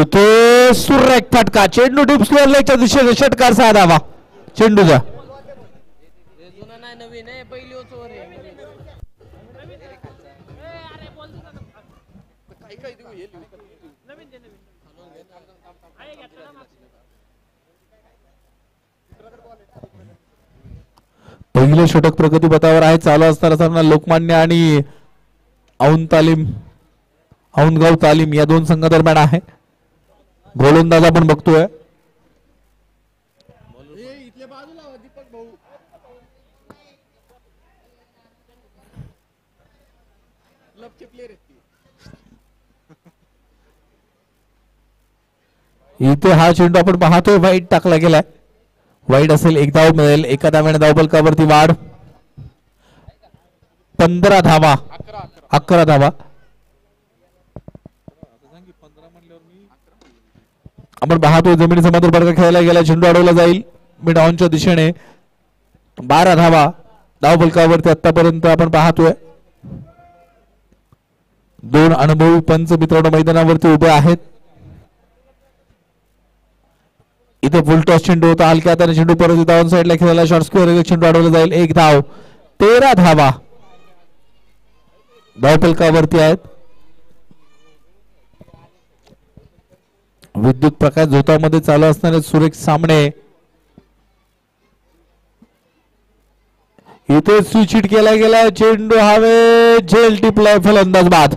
इथे सुरेख फटका, चेंडू डीप स्क्वेअर लेगच्या दिशेने षटकार साधावा चेंडूचा. पहिले षटक प्रगती पथावर आहे. चालू असताना लोकमान्य आणि औंधगाव तालीम या दोन संघादरम्यान आहे. गोलंदाज आपण बघतोय. इथे हा चेंडू आपण पाहतोय वाईट टाकला गेलाय. वाईट असेल, एक धाव मिळेल. एका धाव्याने धावफलकावरती वाढ. 15 धावा, 11 धावा. आपण पाहतोय जमिनी समांतर फटका खेळला गेला. चेंडू अडवला जाईल मिड ऑनच्या दिशेने. 12 धावा धावफलकावरती आतापर्यंत आपण पाहतोय. दोन अनुभवी पंच मित्रांनो मैदानावरती उभे आहेत. इथे फुल टॉस चेंडू होता. हलक्या हाताने चेंडू परत डाऊन साईडला खेळला. शॉर्ट स्क्वेअर चेंडू अडवला जाईल. एक धाव. 13 धावा धावफलकावरती आहेत. विद्युत प्रकाश झोतामध्ये चालू असणारे सुरेख सामने. इथे स्विच हिट केला गेला. चेंडू हवे झेल टिपलाय. फलंदाज बाद.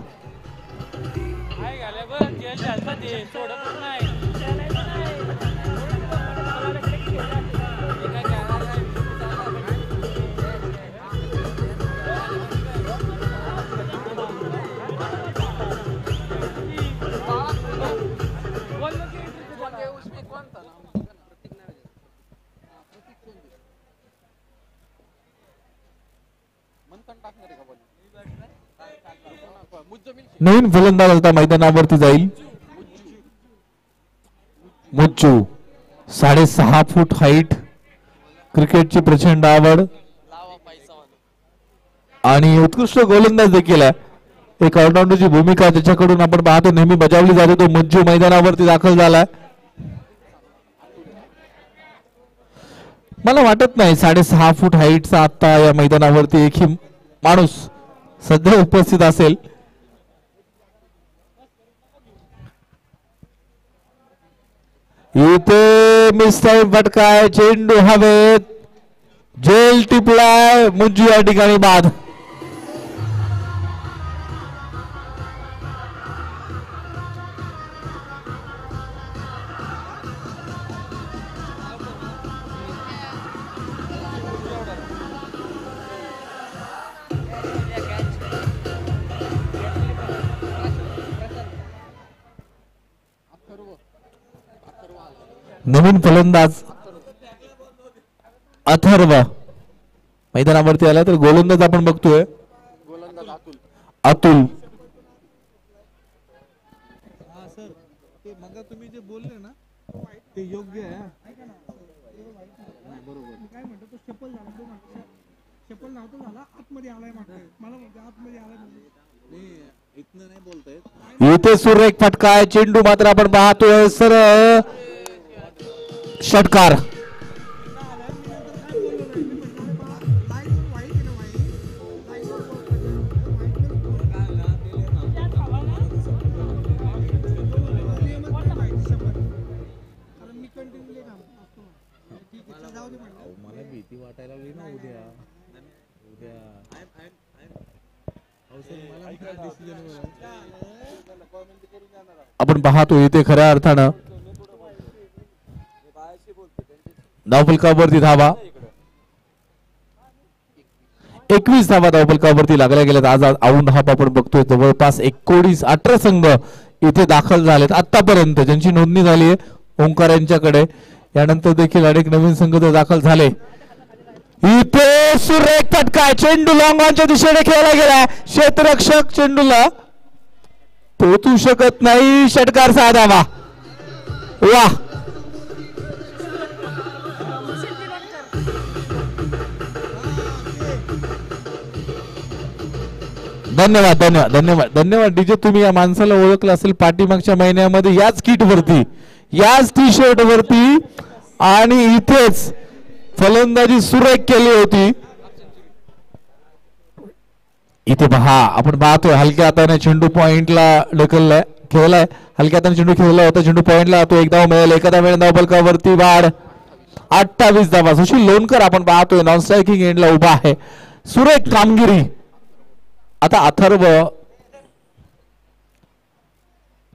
नवीन फलंदाज आता मैदानावरती जाईल. मुच्चू 6.5 फूट हाईट, क्रिकेटची प्रचंड आवड आणि उत्कृष्ट गोलंदाज देखील आहे. एक ऑलराऊंडरची भूमिका ज्याच्याकडून आपण पाहतो नेहमी बजावली जाते तो मुच्चू मैदानावरती दाखल झालाय. मला वाटत नाही 6.5 फूट हाईटचा आता या मैदानावरती एकही माणूस सध्या उपस्थित असेल. इथे मिसटाईम फटकाय. चेंडू हवेत. झेल टिपलाय. मुंजू या ठिकाणी बाद. नवीन फलंदाज अथर्व मैदानावरती आला. तर गोलंदाज आपण बघतोय अतुल. तुम्ही जे बोलले ना ते योग्य आहे. काय म्हणतो तो चप्पल झाला. चप्पल नव्हतं झाला आतमध्ये आलाय. मला म्हणतो आतमध्ये आलाय. इथनं नाही बोलतायत. इथे सुरेख फटका. चेंडू मात्र आपण पाहतोय सर षटकार. मला भीती वाटायला लागली ना. उद्या आपण पाहतो इथे खऱ्या अर्थानं धावफलकावरती धावा 21 धावा धावफलकावरती लागल्या गेल्यात. आज औंध हा आपण बघतोय जवळपास 18 संघ इथे दाखल झालेत आतापर्यंत ज्यांची नोंदणी झाली आहे ओंकार यांच्याकडे. यानंतर देखील अनेक नवीन संघ दाखल झाले. इथे सुरेख फटका. चेंडू लॉंग ऑनच्या दिशेने खेळला गेला. क्षेत्ररक्षक चेंडूला पोहोचू शकत नाही. षटकार साधावा. वा. धन्यवाद धन्यवाद धन्यवाद धन्यवाद डीजे. तुम्ही या माणसाला ओळखलं असेल पाठीमागच्या महिन्यामध्ये याच किट वरती, याच टी शर्ट वरती आणि इथेच फलंदाजी सुरेख केली होती. इथे पहा, आपण पाहतोय हलक्या हाताने चेंडू पॉइंटला ढकललाय, खेळलाय. हलक्या हाताने चेंडू खेळला होता, चेंडू पॉइंटला. तो एक धाव मिळेल. एखादा वेळ धाव फलकावरती वाढ 28 धावा. सुशील लोणकर आपण पाहतोय नॉन स्ट्रायकिंग एंडला उभा आहे. सुरेख कामगिरी. आता अथर्व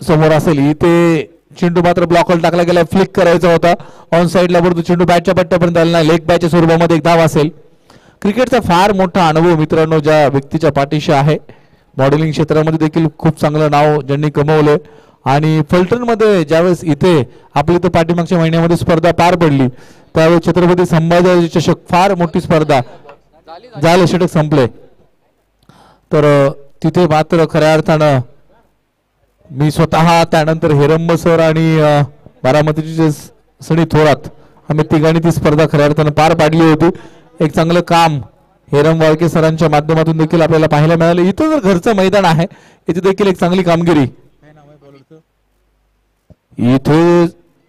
समोर असेल. इथे चेंडू मात्र ब्लॉकवर टाकला गेला, फ्लिक करायचा होता ऑन साइडला, परंतु चेंडू बॅटच्या पट्ट्यापर्यंत आला नाही. लेग बॅटच्या स्वरूपामध्ये एक धाव असेल. क्रिकेटचा फार मोठा अनुभव मित्रांनो ज्या व्यक्तीच्या पाठीशी आहे. मॉडेलिंग क्षेत्रामध्ये देखील खूप चांगलं नाव ज्यांनी कमवले. आणि फलटणमध्ये ज्यावेळेस इथे आपली तर पाठीमागच्या महिन्यामध्ये स्पर्धा पार पडली, त्यावेळेस छत्रपती संभाजी चषक फार मोठी स्पर्धा झाले, षटक संपले. तर तिथे मात्र खऱ्या अर्थानं मी स्वतः, त्यानंतर हेरंब सर आणि बारामतीचे सनी थोरात, आम्ही तिघांनी ती स्पर्धा खऱ्या अर्थानं पार पाडली होती. एक चांगलं काम हेरम वाळके सरांच्या माध्यमातून देखील आपल्याला पाहायला मिळालं. इथं जर घरचं मैदान आहे, इथे देखील एक चांगली कामगिरी. इथे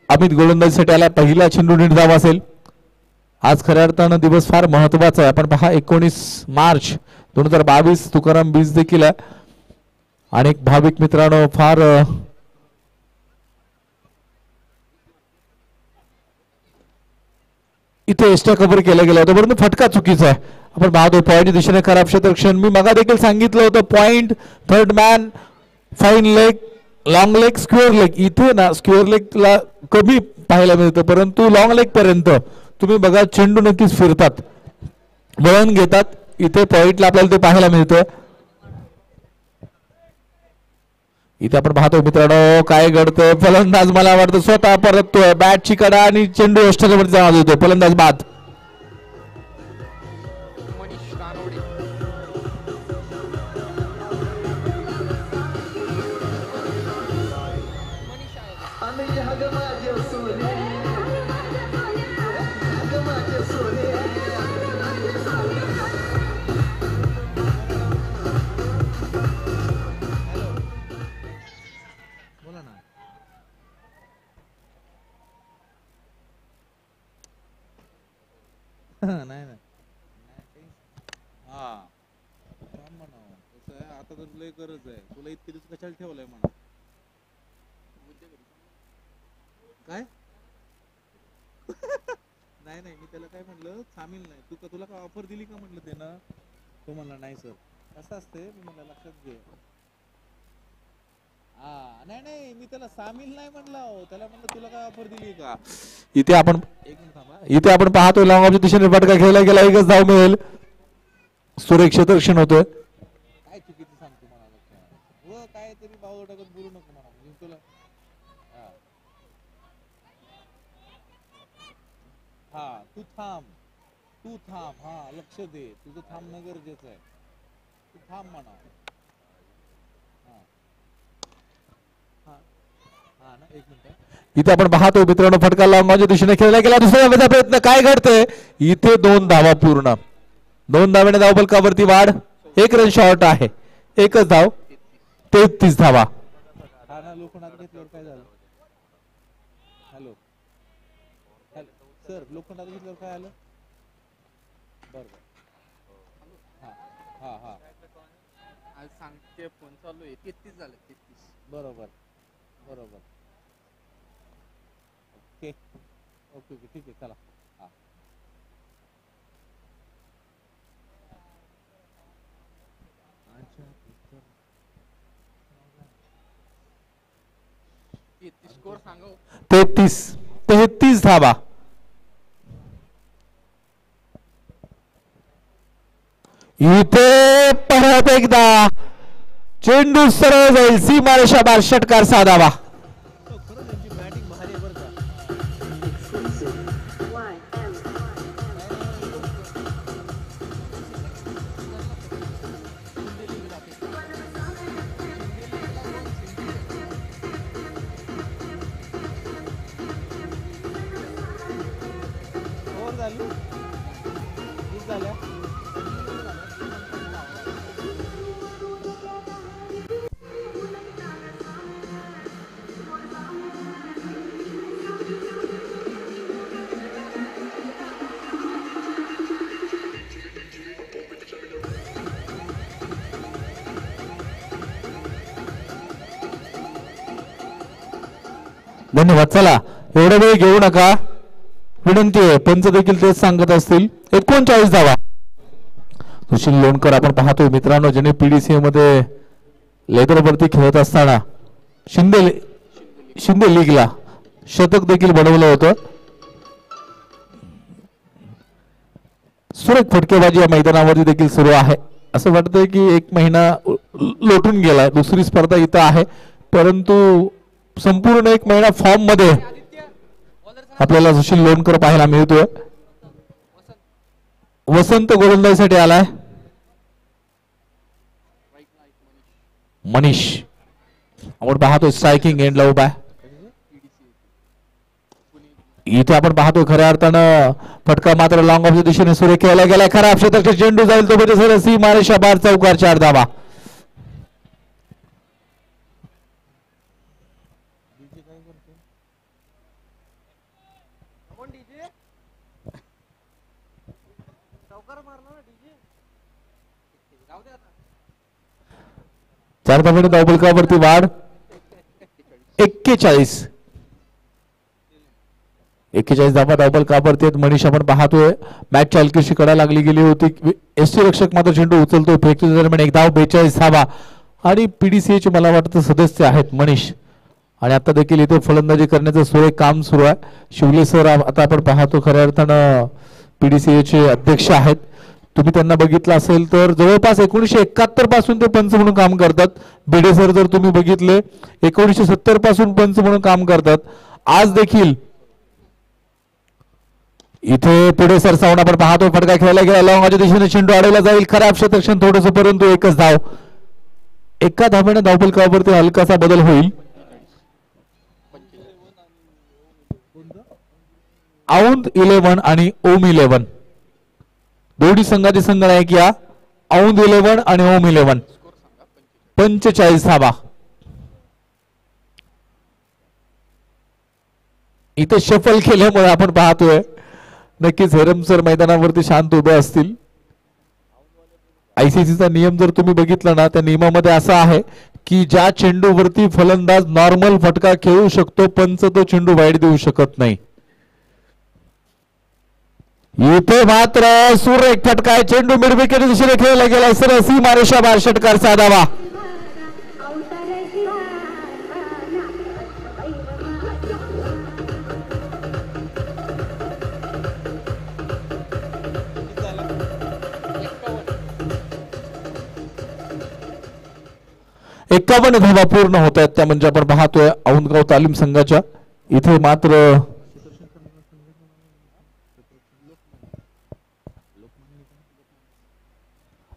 अमित गोलंदाजीसाठी आला. पहिला चेंडू नीट धाव असेल. आज खऱ्या अर्थानं दिवस फार महत्वाचा आहे. आपण पहा 19 मार्च 2022 तुकाराम बीज देखील आहे. अनेक भाविक मित्रांनो फार इथे एक्स्ट्रा कव्हर केलं गेलं होतं, परंतु फटका चुकीचा आहे. आपण पाहतो पॉईंटच्या दिशेने खराब क्षेत्ररक्षण. मी मगा देखील सांगितलं होतं point, third man, fine leg, long leg, square leg. इथे ना स्क्वेअर लेगला कमी पाहायला मिळतं, परंतु लॉंग लेग पर्यंत तुम्ही बघा चेंडू नक्कीच फिरतात, वळण घेतात. इथे पॉइंटला आपल्याला ते पाहायला मिळतं. इथे आपण पाहतो मित्रांनो काय घडतंय. फलंदाज मला वाटतं स्वतः परततोय, बॅटची कडा आणि चेंडू यष्टकावरती जाणार होतो. फलंदाज बाद. नाही हा म्हणा कसं आहे, आता तर लय गरज आहे. तुला इतके दिवस कशाला ठेवलंय म्हणा. काय नाही नाही, मी त्याला काय म्हणलं सामील नाही. तुला काय ऑफर दिली का म्हटलं त्यानं. तो म्हणला नाही सर. कसं असते मी म्हणलं लक्षात घे. नाही नाही, मी त्याला सामील नाही म्हणलं. त्याला म्हणलं तुला काय ऑफर दिली का. इथे आपण एक मिनिट थांबा. इथे आपण पाहतोय लॉंग ऑफच्या दिशेने फटका खेळला गेला. एकच धाव मिळेल. सुरेख क्षेत्ररक्षण होतोय. काय चुकीचं सांगतो मला. काय तरी भाऊ टाकत बोलू नको म्हणा. तुला हा तू थांब. हा लक्ष दे. तुझं थांबणं गरजेचं आहे. तू थांब म्हणा. एक मिनिट. इथे आपण पाहतो मित्रांनो फटका लॉंगच्या दिशेने खेळला गेला. दुसऱ्या धावेचा प्रयत्न. काय घडतंय इथे. 2 धावा पूर्ण. 2 धावेने धाव फलकावरती वाढ. 1 रन शॉर्ट आहे. एकच धाव. 33 धावा. लोखंडात घेतल्यावर काय झालं. हॅलो सर, लोखंडात घेतल्यावर काय आलं. बरोबर. हा आज सांगते फोन चालू आहे. 33 झालं. 33 बरोबर. ओके ठीक आहे चला. हा 33 धावा. इथे परत एकदा चेंडू सरळ जाईल. सीमारेषा बार षटकार साधावा. धन्यवाद. चला एवढा वेळ घेऊ नका, विनंती आहे. पंच देखील तेच सांगत असतील. 39 धावा. सुशील लोणकर आपण पाहतोय मित्रांनो, ज्याने पीडीसीए मध्ये लेदरवरती खेळत असताना शिंदे लीगला शतक देखील बनवलं होतं. सुरेख फटकेबाजी या मैदानावरती देखील सुरू आहे. असं वाटतंय की एक महिना लोटून गेलाय. दुसरी स्पर्धा इथं आहे, परंतु संपूर्ण एक महिना फॉर्म मध्ये आपल्याला सुशील लोणकर पाहायला मिळतोय. वसंत गोलंदाजीसाठी आलाय मनीष. आपण पाहतोय स्ट्रायकिंग एंडला उभा आहे. इथे आपण पाहतोय खऱ्या अर्थानं फटका मात्र लॉंग ऑफच्या दिशेने सुरू केला गेलाय. खराब क्षेत्राचा चेंडू जाईल तो म्हणजे सर सी मारेशा बार चौकार 4 धावा. चार धाब्याने धावफलकावरती वाढ 41 धाबा धावफलकावरती आहेत. मनीष आपण पाहतोय मॅच चालकीशी कडा लागली गेली होती. एसटी रक्षक मात्र चेंडू उचलतोय. फेकच्या दरम्यान एक धाव 42 धाबा. आणि पीडीसीएचे मला वाटतं सदस्य आहेत मनीष. आणि आता देखील इथे फलंदाजी करण्याचं सुरेख काम सुरू आहे. शिवले सर आता आपण पाहतो खऱ्या अर्थानं पीडीसीएचे अध्यक्ष आहेत. तुम्ही त्यांना बघितलं असेल तर जवळपास 1971 पासून ते पंच म्हणून काम करतात. बेडे सर जर तुम्ही बघितले 1970 पासून पंच म्हणून काम करतात. आज देखील इथे पुढे सरसावून आपण पाहतो फटका खेळला गेला. लॉंगच्या दिशेने चेंडू अडवला जाईल. खराब क्षेत्रक्षण थोडंसं, परंतु एकच धाव. एका धाब्याने धावफलकावरती हलकासा बदल होईल. औंध 11 आणि ओम 11 दोन्ही संघाचे संघनायक या. औंध 11 आणि ओम 11 45 धावा. इथे शफल केल्यामुळे आपण पाहतोय नक्कीच हेरम सर मैदानावरती शांत उभे असतील. आयसीसीचा नियम जर तुम्ही बघितला ना, त्या नियमामध्ये असं आहे की ज्या चेंडूवरती फलंदाज नॉर्मल फटका खेळू शकतो, पंच तो चेंडू वाईट देऊ शकत नाही. इथे मात्र सुरेख फटका आहे. चेंडू मिडविकेट दिशेने खेळला गेला. सरळ सी मारेशा बार षटकार साधावा. एकावन्न धावा पूर्ण होत आहेत. त्या म्हणजे आपण पाहतोय औंधगाव तालीम संघाच्या. इथे मात्र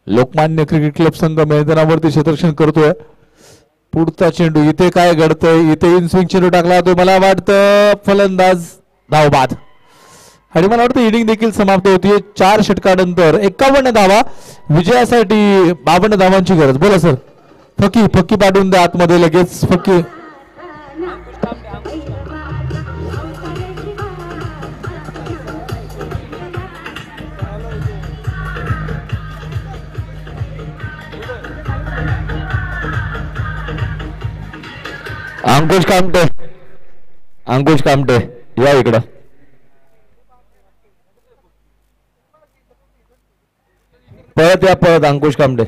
लोकमान्य क्रिकेट क्लब संघ मैदानावरती क्षेत्ररक्षण करतोय. पुढचा चेंडू इथे काय घडतंय. इथे इन स्विंग चेंडू टाकला जातोय. मला वाटतं फलंदाज धाव बाद. आणि मला वाटतं इनिंग देखील समाप्त होतीये. 4 षटकानंतर 51 धावा. विजयासाठी 52 धावांची गरज. बोला सर. फक्की पाठवून द्या आतमध्ये लगेच. फक्की अंकुश कामटे या इकडं. पळत अंकुश कामटे.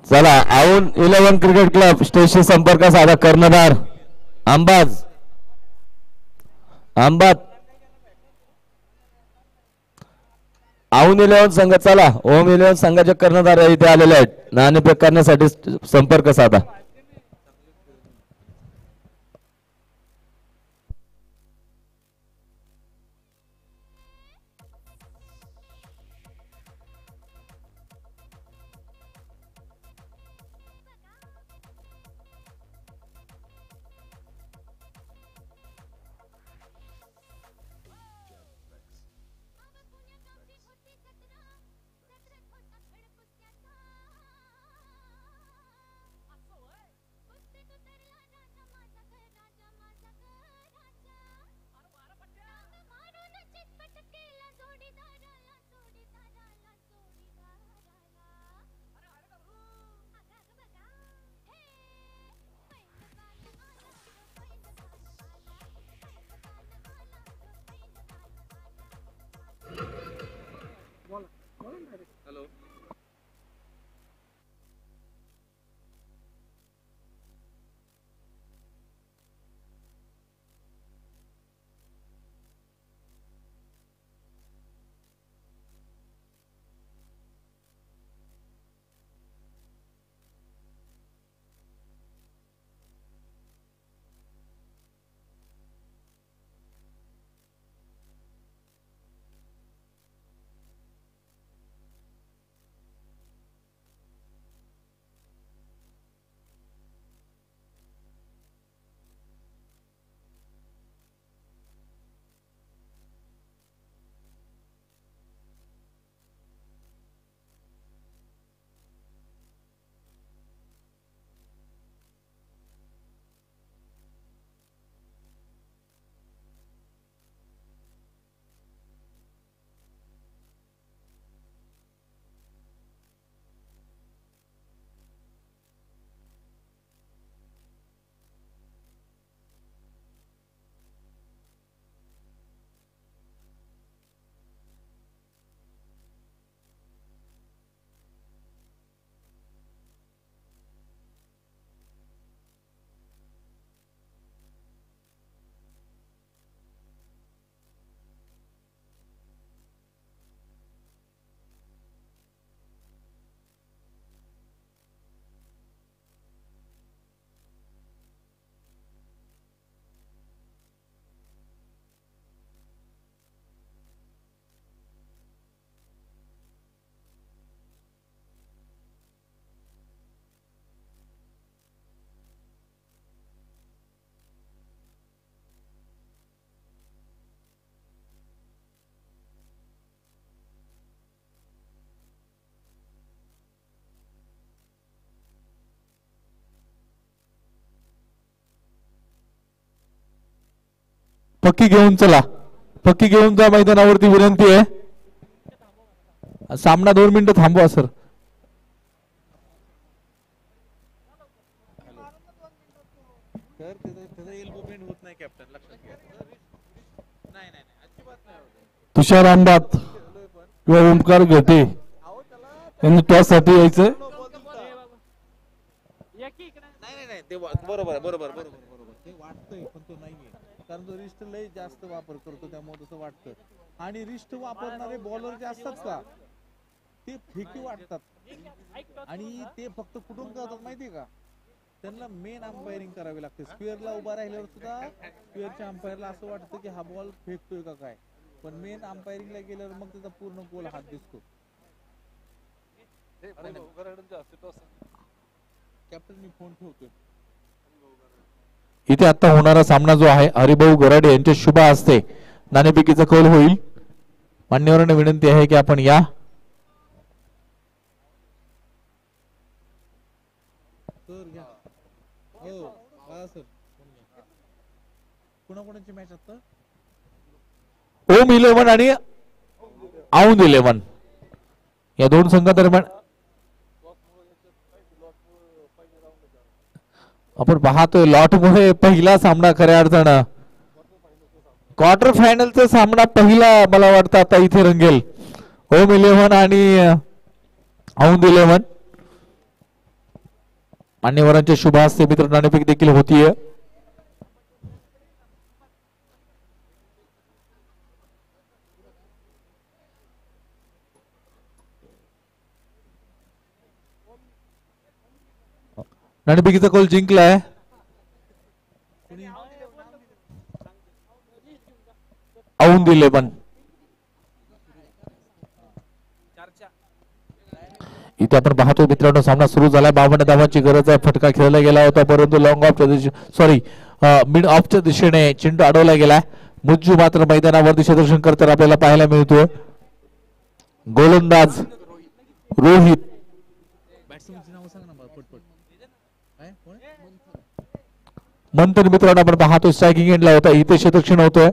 चला औंध 11 क्रिकेट क्लब स्टेजशी संपर्क साधा. कर्णधार अंबाज औंध 11 संघ. चला ओम 11 संघाचे कर्णधार इथे आलेले आहेत. नाणेफेक करण्यासाठी संपर्क साधा. पक्की घेऊन चला, पक्की घेऊन जा मैदानावरती, विनंती आहे. सामना 2 मिनिटं थांबवा सर. तुषार आंबात किंवा ओमकार घटे यांनी त्यासाठी यायचं. बरोबर बरोबर बरोबर बरोबर ते वाटतंय पण तो नाहीये, कारण तो रिस्ट लय जास्त वापर करतो त्यामुळे तसं वाटतं. आणि रिस्ट वापरणारे बॉलर जे असतात का ते फेकी वाटतात आणि ते फक्त कुठून करतात माहितीये का, त्यांना मेन अंपायरिंग करावी लागते. स्क्वेअरला उभा राहिल्यावर सुद्धा स्क्वेअरच्या अंपायरला असं वाटतं की हा बॉल फेकतोय का काय, पण मेन अंपायरिंगला गेल्यावर मग त्याचा पूर्ण गोल हात दिसतो. कॅप्टन मी फोन ठेवतोय. इथे आता होणारा सामना जो आहे हरिभाऊ गराडे यांच्या शुभ हस्ते नाणेफेकीचा कौल होईल. मान्यवरांना विनंती आहे की आपण या. सर घ्या. हो बघा सर, कोणाकोणाची मॅच आता? ओम 11 आणि औंध 11 या दोन संघादरम्यान आपण पाहतोय. लॉटमुळे पहिला सामना खऱ्या अर्थानं क्वार्टर फायनलचा सामना पहिला मला वाटतं आता इथे रंगेल. ओम 11 आणि औंध 11 मान्यवरांच्या शुभ हस्ते मित्र नाणेफेक देखील होतीये. नाणेफेकीचा कौल जिंकलाय औंध 11. इथे आपण पाहतो मित्रांनो सामना सुरू झाला. 52 धावांची गरज आहे. फटका खेळला गेला होता परंतु लॉंग ऑफच्या दिशेने मिड ऑफच्या दिशेने चेंडू अडवला गेला. मुज्जू मात्र मैदानावरती क्षेत्ररक्षण करताना आपल्याला पाहायला मिळतोय. गोलंदाज रोहित मंथन मित्रांनो आपण पाहतो स्ट्रायकिंग एंडला होता. इथे क्षेत्ररक्षण होतोय.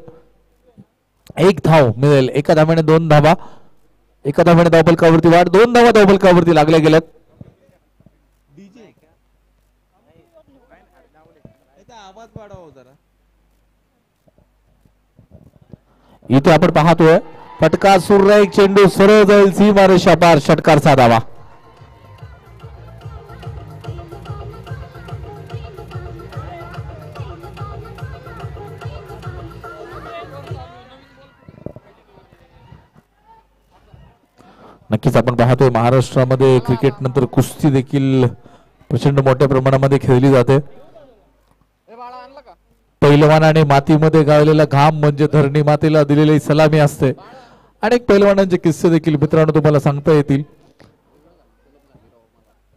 1 धाव मिळेल. एका धाव्याने 2 धावा, एका धाव्याने धावफलकावरती वाढ, 2 धावा धावफलकावरती लागल्या गेल्यात. आवाज वाढवा जरा. इथे आपण पाहतोय फटका सुरेख चेंडू सरळ जाईल सीमारेषा पार, षटकार साधावा. नक्कीच आपण पाहतोय महाराष्ट्रामध्ये क्रिकेट नंतर कुस्ती देखील प्रचंड मोठ्या प्रमाणामध्ये खेळली जाते. पैलवानाने मातीमध्ये गाळलेला घाम म्हणजे धरणी मातेला दिलेली सलामी असते. अनेक पैलवानांचे किस्से देखील मित्रांनो तुम्हाला सांगता येतील.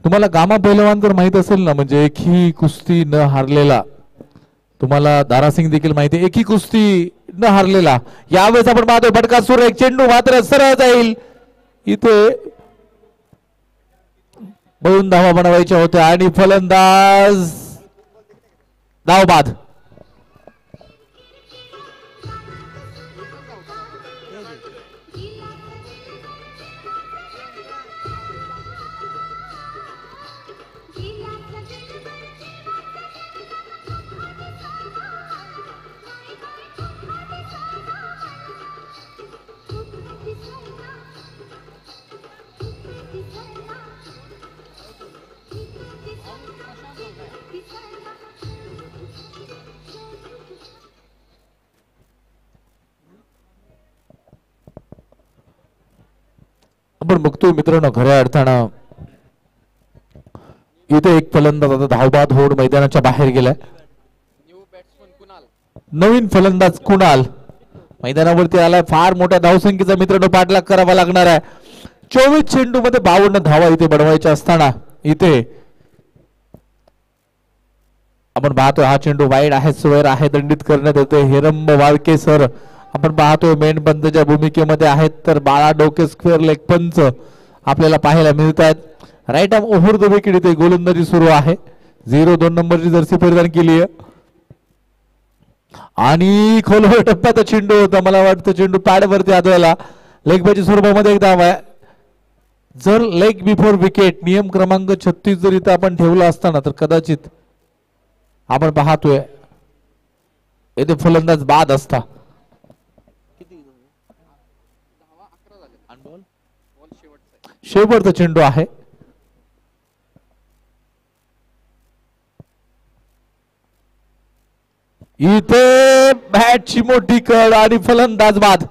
तुम्हाला गामा पैलवान तर माहित असेल ना, म्हणजे एकही कुस्ती न हारलेला. तुम्हाला दारासिंग देखील माहिती, एकही कुस्ती न हारलेला. यावेळेस आपण पाहतोय फटका सुरेख चेंडू मात्र सरळ जाईल. इथे 2 धावा बनवायच्या होत्या आणि फलंदाज धाव बाद. आपण बघतोय मित्रांनो खऱ्या अर्थानं इथे एक फलंदाज आता धावबाद होऊन मैदानाच्या बाहेर गेलाय. नवीन फलंदाज कुणाल मैदानावरती आलाय. फार मोठ्या धावसंख्येचा मित्रांनो पाठलाग करावा लागणार आहे. 24 चेंडू मध्ये 52 धावा इथे बनवायच्या असताना इथे आपण पाहतोय हा चेंडू वाईड आहे, स्वेर आहे, दंडित करण्यात येतोय. हिरंब वाळके सर आपण पाहतोय मेन पंतच्या भूमिकेमध्ये आहेत, तर बाळा डोके स्क्वेअर लेग पंच आपल्याला पाहायला मिळत आहेत. Right arm over the wicket इथे गोलंदाजी सुरू आहे. 0-2 नंबरची जर्सी परिधान केली आहे आणि खोलवर टप्प्यात चेंडू होता. मला वाटतं चेंडू पॅड वरती आदळला. लेग बायच्या स्वरूपामध्ये एक धाव आहे. जर लेग बिफोर विकेट नियम क्रमांक 36 जर इथं आपण ठेवला असताना तर कदाचित आपण पाहतोय येथे फलंदाज बाद असता. शेवटचा चेंडू आहे. इथे बॅटची मोठी कड आणि फलंदाज बाद.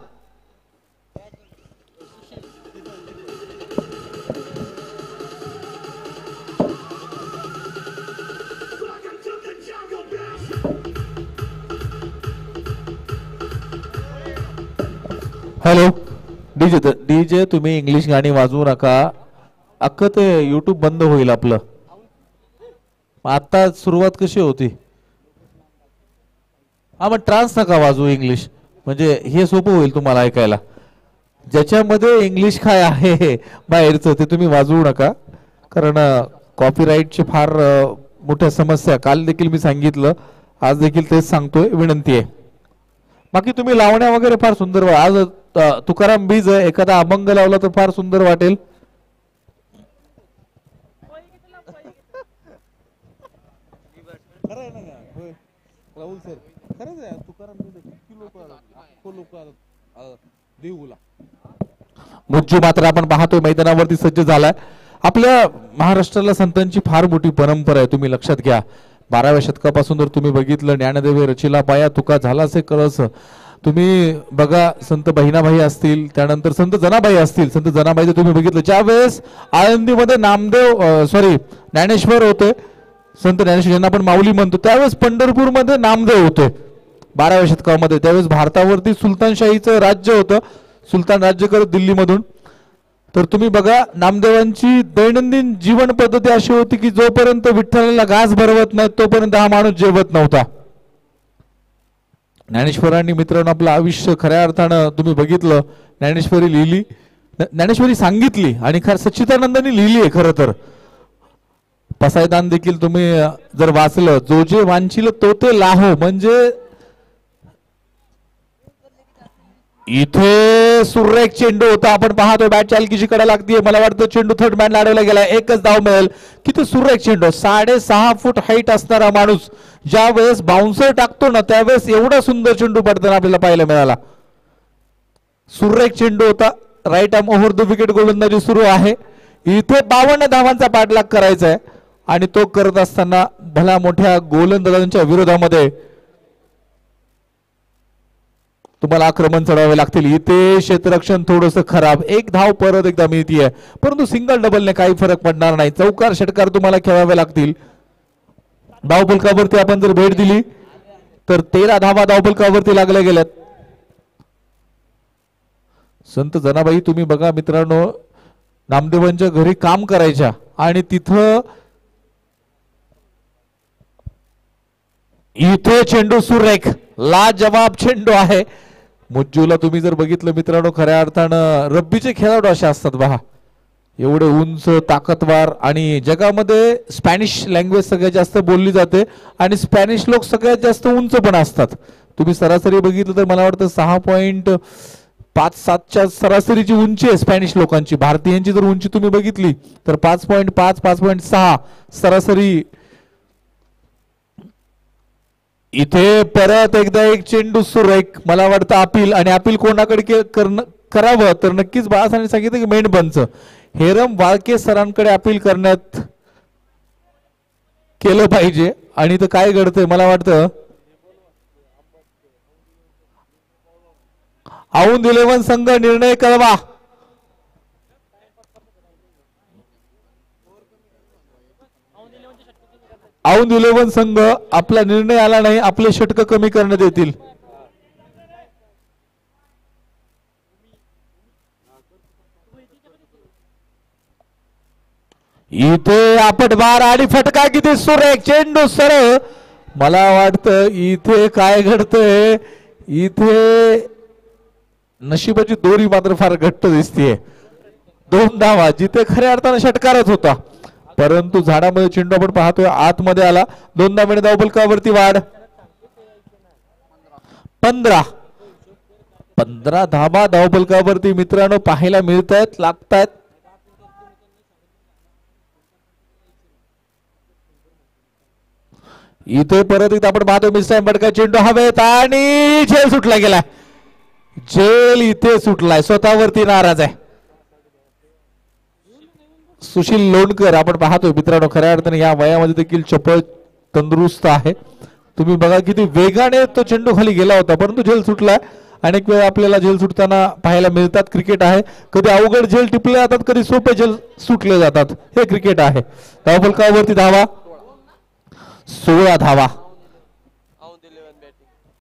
हॅलो डीजे तुम्ही इंग्लिश गाणी वाजवू नका. अख्खं ते युट्यूब बंद होईल आपलं. आता सुरुवात कशी होती? हा मग ट्रान्स नका वाजवू इंग्लिश, म्हणजे हे सोपं होईल तुम्हाला ऐकायला. ज्याच्यामध्ये इंग्लिश काय आहे बाहेरचं ते तुम्ही वाजवू नका, कारण कॉपीराईटची फार मोठ्या समस्या. काल देखील मी सांगितलं, आज देखील तेच सांगतोय, विनंती आहे. बाकी तुम्ही लावण्या वगैरे फार सुंदर. आज तुकाराम बीज एखादा अभंग लावला तर फार सुंदर वाटेल. राहुल सर खरंच आहे. तुकाराम किती लोक देऊला. मुज्जू मात्र आपण पाहतोय मैदानावरती सज्ज झालाय. आपल्या महाराष्ट्राला संतांची फार मोठी परंपरा आहे, तुम्ही लक्षात घ्या. 12व्या शतकापासून जर तुम्ही बघितलं, ज्ञानदेवे रचिला पाया तुका झालासे कळस. तुम्ही बघा, संत बहिणाबाई असतील, त्यानंतर संत जनाबाई असतील. संत जनाबाई तुम्ही बघितलं, ज्या वेळेस आळंदीमध्ये ज्ञानेश्वर होते, संत ज्ञानेश्वर यांना आपण माऊली म्हणतो, त्यावेळेस पंढरपूरमध्ये नामदेव होते 12व्या शतकामध्ये. त्यावेळेस भारतावरती सुलतानशाहीचं राज्य होतं, सुलतान राज्य करत दिल्लीमधून. तर तुम्ही बघा, नामदेवांची दैनंदिन जीवन पद्धती अशी होती की जोपर्यंत विठ्ठलाला घास भरवत नाही तोपर्यंत हा माणूस जेवत नव्हता. ज्ञानेश्वरांनी मित्रांनो आपलं आयुष्य खऱ्या अर्थानं तुम्ही बघितलं. ज्ञानेश्वरी लिहिली, ज्ञानेश्वरी सांगितली आणि सच्चिदानंदांनी लिहिली आहे. खरं तर पसायदान देखील तुम्ही जर वाचलं, जो जे वांछिल तो ते लाहो. म्हणजे इथे सुरेख चेंडू होता. आपण पाहतो बॅट चालकीची कडा लागतीये. मला वाटतं चेंडू थर्ड मॅन लाडवला गेला. एकच धाव मिळेल. किती सुरेख चेंडू. 6.5 फूट हाईट असणारा माणूस ज्या वेळेस बाउन्सर टाकतो ना, त्यावेळेस एवढा सुंदर चेंडू पडताना आपल्याला पाहायला मिळाला. 6.5 फूट हाईट असणारा माणूस ज्या वेळेस बाउन्सर टाकतो ना, त्यावेळेस एवढा सुंदर चेंडू पडताना आपल्याला पाहायला मिळाला. 6.5 फूट हाईट असणारा माणूस ज्या वेळेस बाउन्सर टाकतो ना, त्यावेळेस एवढा सुंदर चेंडू पडताना आपल्याला पाहायला मिळाला. सुरेख चेंडू होता. Right arm over the wicket गोलंदाजी सुरू आहे. इथे 52 धावांचा पाठलाग करायचा आहे आणि तो करत असताना भला मोठ्या गोलंदाजांच्या विरोधामध्ये तुम्हाला आक्रमण चढवावे लागतील. इथे क्षेत्ररक्षण थोडंसं खराब. एक धाव परत एकदा मिळतीये परंतु सिंगल डबलने काही फरक पडणार नाही. चौकार षटकार तुम्हाला खेळावे लागतील. धावफलकावरती आपण जर भेट दिली तर 13 धावा धावफलकावरती लागल्या गेल्यात. संत जनाबाई तुम्ही बघा मित्रांनो, नामदेवांच्या घरी काम करायच्या आणि तिथं इथे चेंडू सुरेख लाजवाब चेंडू आहे. मुज्जूला तुम्ही जर बघितलं मित्रांनो, खऱ्या अर्थानं रब्बीचे खेळाडू असे असतात पहा. एवढे उंच ताकदवार आणि जगामध्ये स्पॅनिश लँग्वेज सगळ्यात जास्त बोलली जाते आणि स्पॅनिश लोक सगळ्यात जास्त उंच पण असतात. तुम्ही सरासरी बघितलं तर मला वाटतं 6.57च्या सरासरीची उंची आहे स्पॅनिश लोकांची. भारतीयांची जर उंची तुम्ही बघितली तर 5.5 5.6 सरासरी. इथे परत एकदा एक चेंडू सुरेख. मला वाटतं अपील आणि अपील कोणाकडे करावं तर नक्कीच बाळासाहेबांनी सांगितलं की मेंढबंच हेरम वाळके सरांकडे अपील करण्यात केलं पाहिजे. आणि इथं काय घडतंय मला वाटतं औंध 11 संघ निर्णय कळवा. औंध 11 संघ आपला निर्णय आला नाही, आपले षटक कमी करण्यात येतील. इथे आपटबार आणि फटका किती सुरेख. चेंडू सरळ. मला वाटतं इथे काय घडतंय, इथे नशिबाची दोरी मात्र फार घट्ट दिसतीये. 2 धावा जिथे खऱ्या अर्थानं षटकारच होता परंतु झाडामध्ये चेंडू आपण पाहतोय आतमध्ये आला. 2 धावांनी धावफलकावरती वाढ. 15 धावा धावफलकावरती मित्रांनो पाहायला मिळत आहेत, लागतायत. इथे परत एकदा आपण पाहतो मिस्टर बडका चेंडू हवेत आणि झेल सुटला गेला. झेल इथे सुटलाय. स्वतःवरती नाराज आहे सुशील लोणकर. आपण पाहतोय मित्रांनो खऱ्या अर्थाने या वयामध्ये देखील चपळ तंदुरुस्त आहे. तुम्ही बघा किती वेगाने तो चेंडू खाली गेला होता परंतु झेल सुटलाय. अनेक वेळा आपल्याला झेल सुटताना पाहायला मिळतात. क्रिकेट आहे, कधी अवघड झेल टिपले जातात, कधी सोपे झेल सुटले जातात. हे क्रिकेट आहे. धावफलकावरती धावा 16 धावा.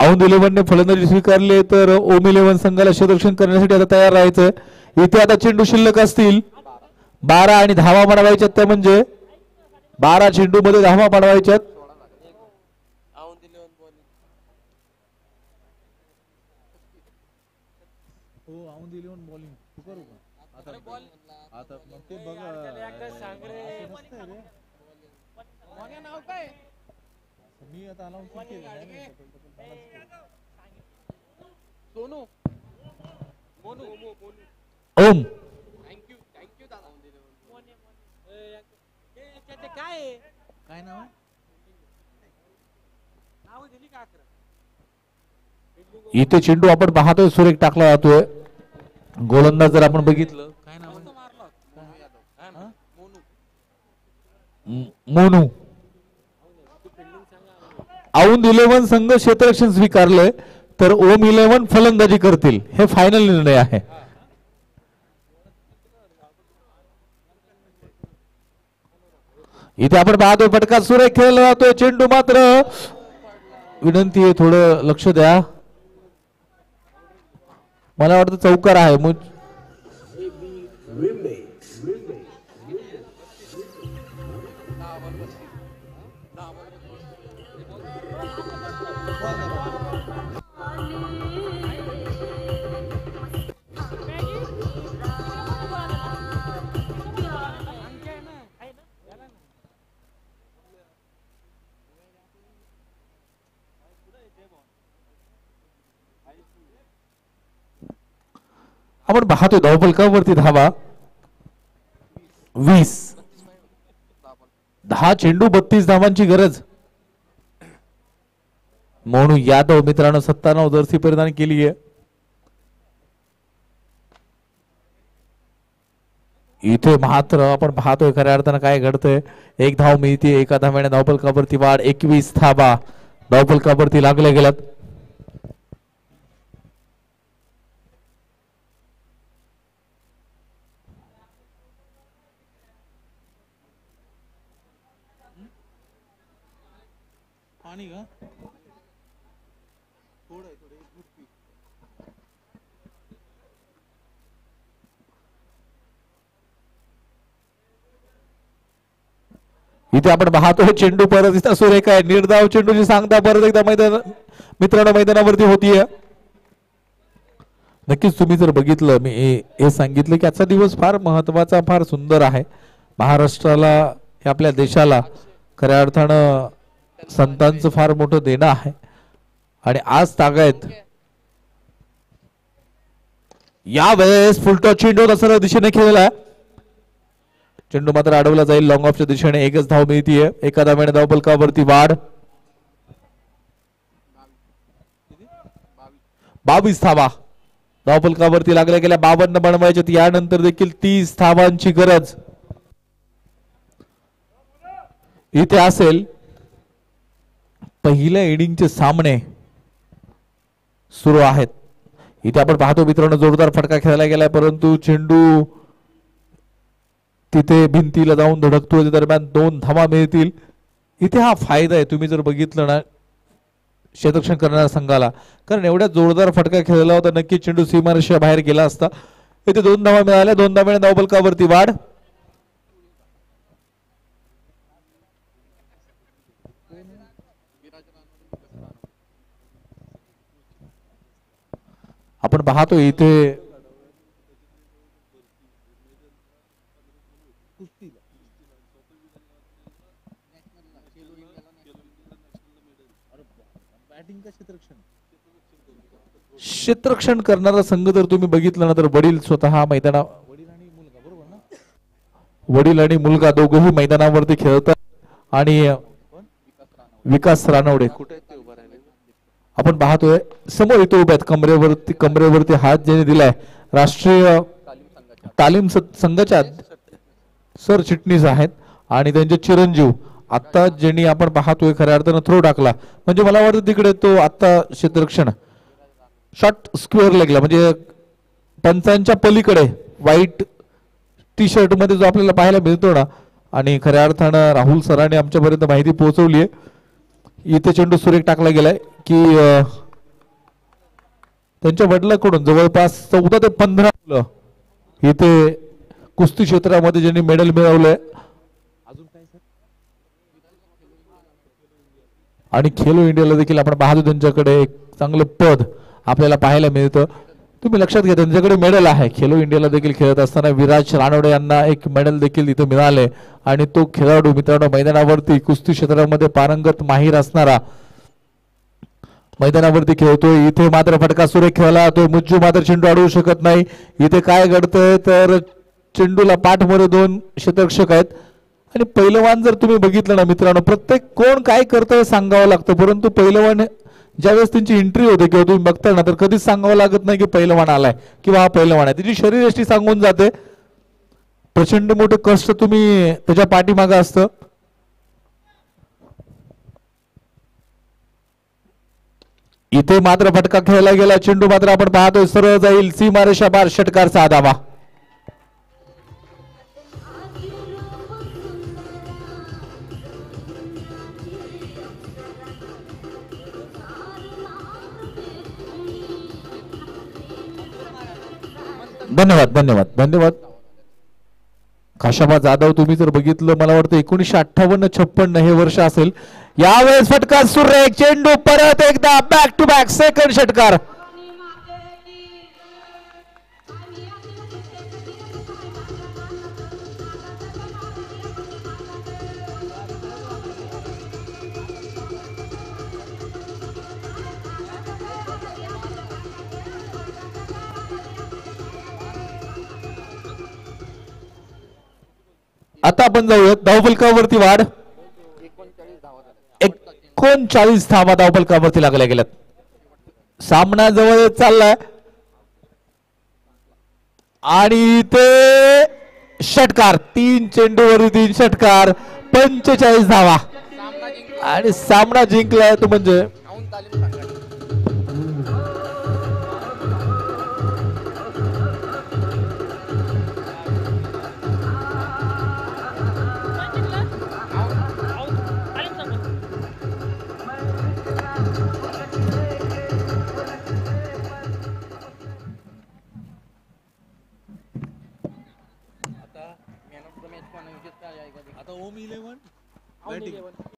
औंध 11ने फलंदाजी स्वीकारली तर ओम 11 संघाला क्षेत्ररक्षण करण्यासाठी आता तयार राहायचंय. इथे आता चेंडू शिल्लक असतील 12 आणि धावा बनवायच्यात. त्या म्हणजे 12 चेंडू मध्ये धावा बनवायच्यात. हो औंध 11 बॉलिंग करू का आता मग ते बघा नाव काय मी आता अनाउन्स केलं सोनू मोनू ओम काय नाव आहे? इथे चेंडू आपण पाहतोय सुरेख टाकला जातोय. गोलंदाज जर आपण बघितलं काय नाव आहे? मोनू. औंध 11 संघ क्षेत्ररक्षण स्वीकारलंय तर ओम 11 फलंदाजी करतील. हे फायनल निर्णय आहे. इथे आपण पाहतोय फटका सुरेख खेळला जातोय. चेंडू मात्र विनंती आहे थोडं लक्ष द्या. मला वाटतं चौकार आहे. आपण पाहतोय धावफलकावरती धावा 20. 10 चेंडू 32 धावांची गरज. मोनू यादव मित्रांनो 97 जर्सी परिधान केली आहे. इथे मात्र आपण पाहतोय खऱ्या अर्थानं काय घडतंय. एक धाव मिळते, एका धाव्याने धावफलकावरती वाढ. 21 धावा धावफलकावरती लागल्या गेल्यात. पाणी का थोडं एक घुट पी. इथे आपण पाहतोय चेंडू परत इथं सुरेख आहे. निर्धाव चेंडूची सांगता परत एकदा मित्रांनो मैदानावरती होतीये. नक्कीच तुम्ही जर बघितलं, मी हे सांगितलं की आजचा दिवस फार महत्वाचा, फार सुंदर आहे. महाराष्ट्राला, हे आपल्या देशाला खऱ्या अर्थानं संतांचं फार मोठं देणं आहे. आणि आज तागायत यावेळेस फुलटॉस चेंडू सरळ दिशेने खेळलेला आहे. चेंडू मात्र अडवला जाईल लॉंग ऑफच्या दिशेने. एकच धाव मिळतीये, एका धाव्याने धावफलकावरती वाढ. 22 धावा धावफलकावरती लागल्या गेल्या. 52 बनवायचे, यानंतर देखील 30 धावांची गरज इथे असेल. पहिल्या इनिंगचे सामने सुरू आहेत. इथे आपण पाहतो मित्रांनो जोरदार फटका खेळला गेलाय, परंतु चेंडू तिथे भिंतीला जाऊन धडकतो. दरम्यान 2 धावा मिळतील. इथे हा फायदा आहे, तुम्ही जर बघितलं ना क्षेत्ररक्षण करणाऱ्या संघाला, कारण एवढ्या जोरदार फटका खेळला होता, नक्की चेंडू सीमारेषेच्या बाहेर गेला असता. इथे 2 धावा मिळाल्या. 2 धाव्याने धावफलकावरती वाढ. आपण पाहतो इथे बॅटिंग का क्षेत्ररक्षण क्षेत्ररक्षण करणारा संघ जर तुम्ही बघितलं ना, तर वडील स्वतः मैदाना, वडील आणि मुलगा, बरोबर ना? वडील आणि मुलगा दोघेही मैदानावरती खेळतात. आणि विकास रानवडे कुठे ते उभा राहिले? आपण पाहतोय समोर इथे उभे आहेत. कमरेवरती हात ज्याने दिलाय राष्ट्रीय तालीम संघाच्या सरचिटणीस आहेत आणि त्यांचे चिरंजीव. आता ज्यांनी आपण पाहतोय खऱ्या अर्थानं थ्रो टाकला, म्हणजे मला वाटतं तिकडे तो आता क्षेत्ररक्षण शॉर्ट स्क्वेअर लेगला, म्हणजे पंचांच्या पलीकडे व्हाईट टी शर्ट मध्ये जो आपल्याला पाहायला मिळतो ना. आणि खऱ्या अर्थानं राहुल सरांनी आमच्यापर्यंत माहिती पोहोचवली आहे. इथे चेंडू सुरेख टाकला गेलाय की त्यांच्या वडिलांकडून जवळपास 14 ते 15 मुलं इथे कुस्ती क्षेत्रामध्ये ज्यांनी मेडल मिळवलंय. अजून काय सर? आणि खेलो इंडियाला देखील आपण पाहतो त्यांच्याकडे एक चांगलं पद आपल्याला पाहायला मिळतं. तुम्ही लक्षात घ्या, त्यांच्याकडे मेडल आहे. खेलो इंडियाला देखील खेळत असताना विराज रानवडे यांना एक मेडल देखील इथं मिळाले. आणि तो खेळाडू मित्रांनो मैदानावरती कुस्ती क्षेत्रामध्ये पारंगत माहीर असणारा मैदानावरती खेळतोय. इथे मात्र फटका सुरेख खेळला तो मुज्जू मात्र चेंडू अडवू शकत नाही. इथे काय घडतंय तर चेंडूला पाठमध्ये 2 क्षेत्ररक्षक आहेत. आणि पहिलवान जर तुम्ही बघितलं ना मित्रांनो, प्रत्येक कोण काय करतंय सांगावं लागतं, परंतु पहिलवान ज्यावेळेस त्यांची एंट्री होते किंवा तुम्ही बघता ना, तर कधीच सांगावं लागत नाही की पहिलवान आलाय किंवा हा पहिलवान आहे. त्याची शरीरयष्टी सांगून जाते. प्रचंड मोठं कष्ट तुम्ही त्याच्या पाठीमागं असतं. इथे मात्र फटका खेळला गेला. चेंडू मात्र आपण पाहतोय सरळ जाईल सीमारेषा बार. षटकारचा धावा. धन्यवाद धन्यवाद धन्यवाद. काशाबा जाधव तुम्ही जर बघितलं, मला वाटतं 1958-56 हे वर्ष असेल. यावेळेस फटका सुरेख. चेंडू परत एकदा बॅक टू बॅक सेकंड षटकार. आता आपण जाऊयात धावफलकावरती वाढ. 39 धावा धावफलकावरती लागल्या गेल्यात. सामना जवळ चाललाय आणि ते षटकार, 3 चेंडूवर 3 षटकार, 45 धावा आणि सामना जिंकलाय तो म्हणजे आता ओम 11 बॅटिंग